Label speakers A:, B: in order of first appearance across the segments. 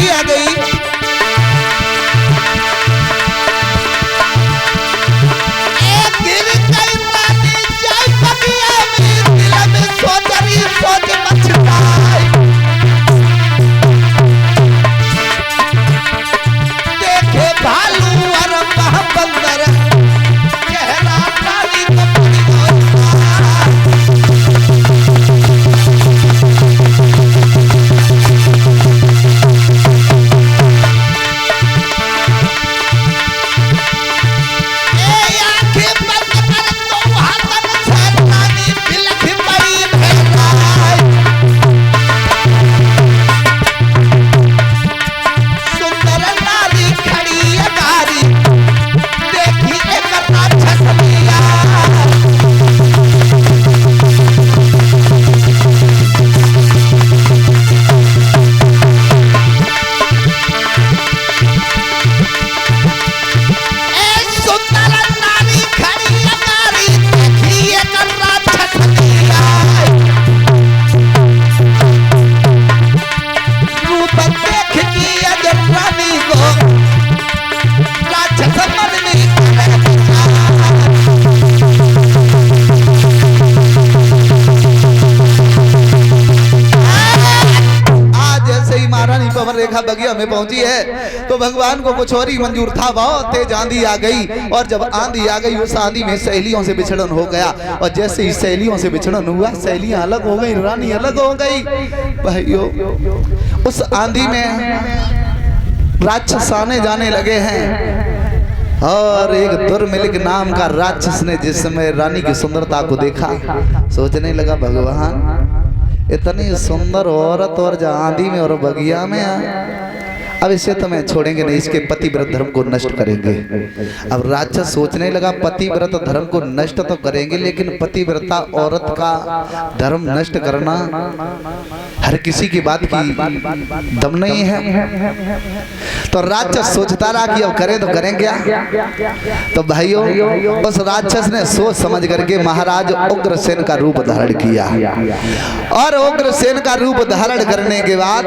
A: आंधी आ गई। देखे भालू और बंदर चेहरा रेखा बगिया में पहुंची है तो भगवान को कुछ और ही मंजूर था। बहुत तेज आंधी आ गई और जब आंधी आ गई उस आंधी में सहेलियों से बिछड़न हो गया और जैसे ही सहेलियों से बिछड़न हुआ सहेलियां अलग हो गई, रानी अलग हो गई। भाइयों उस आंधी में राक्षस आने जाने लगे हैं और एक दुर्मिलिक नाम का राक्षस ने जिस समय रानी की सुंदरता को देखा सोचने लगा भगवान इतनी सुंदर औरत और आंधी में और बगिया में अब इसे तो मैं छोड़ेंगे नहीं, इसके पतिव्रत धर्म को नष्ट करेंगे। अब राक्षस सोचने लगा पतिव्रत धर्म को नष्ट तो करेंगे लेकिन पतिव्रता औरत का धर्म नष्ट करना हर किसी की बात की दम नहीं है। तो राक्षस सोचता रहा कि अब करें तो करें क्या। तो भाइयों उस राक्षस ने सोच समझ करके महाराज उग्रसेन का रूप धारण किया और उग्रसेन का रूप धारण करने के बाद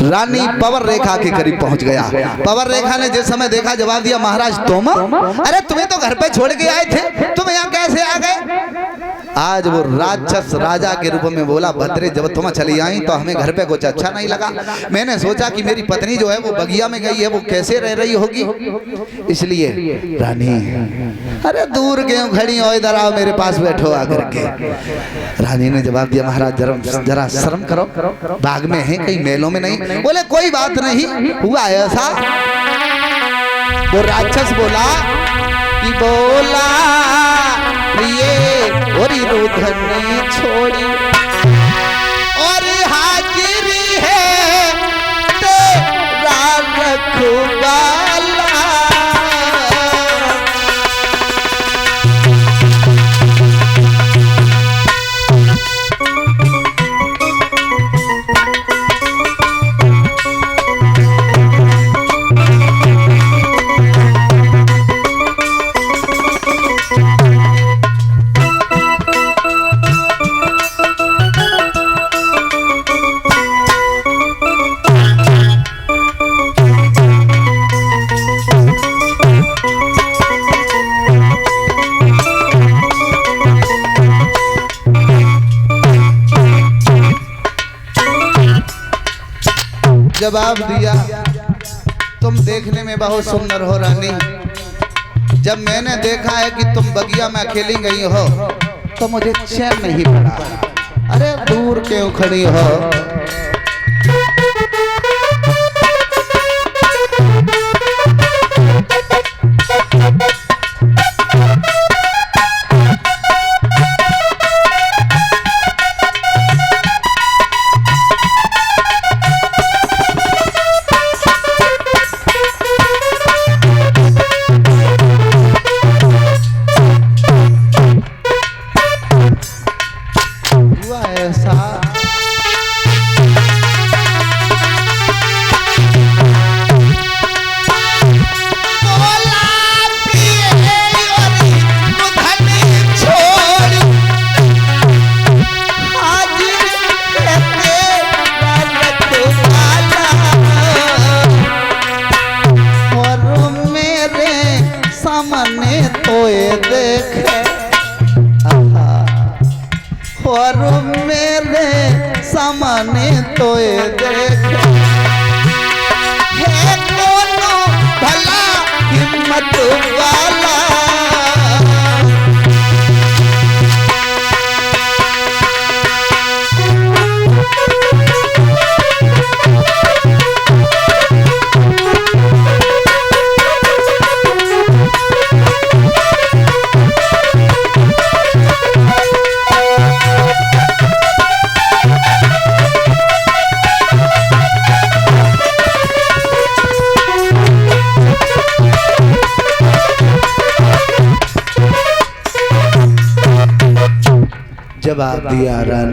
A: रानी पवन रेखा के करीब पहुंच गया। पवन रेखा ने जिस समय देखा जवाब दिया महाराज तुम, अरे तुम्हें तो घर पे छोड़ के आए थे, तुम यहाँ कैसे आ गए। आज वो राक्षस राजा के रूप में बोला भद्रे जब तुम चली आई तो हमें घर पे कुछ अच्छा नहीं लगा। मैंने सोचा कि मेरी पत्नी जो है वो बगिया में गई है, वो कैसे रह रही होगी, इसलिए रानी अरे दूर क्यों खड़ी हो, इधर आओ मेरे पास बैठो आकर के। रानी ने जवाब दिया महाराज जरा शर्म करो, बाग में है कहीं मेलों में नहीं। बोले कोई बात नहीं, हुआ ऐसा। वो राक्षस बोला कि बोला ये और रुधनी छोड़ी और हाजिरी है तेरा रखवाला। जवाब दिया तुम देखने में बहुत सुंदर हो रानी, जब मैंने देखा है कि तुम बगिया में अकेली गई हो तो मुझे चैन नहीं पड़ा। अरे दूर क्यों खड़ी हो, और मेरे सामने तो ये देखे है कोनो भला हिम्मत वाला। जवाब दिया रानी।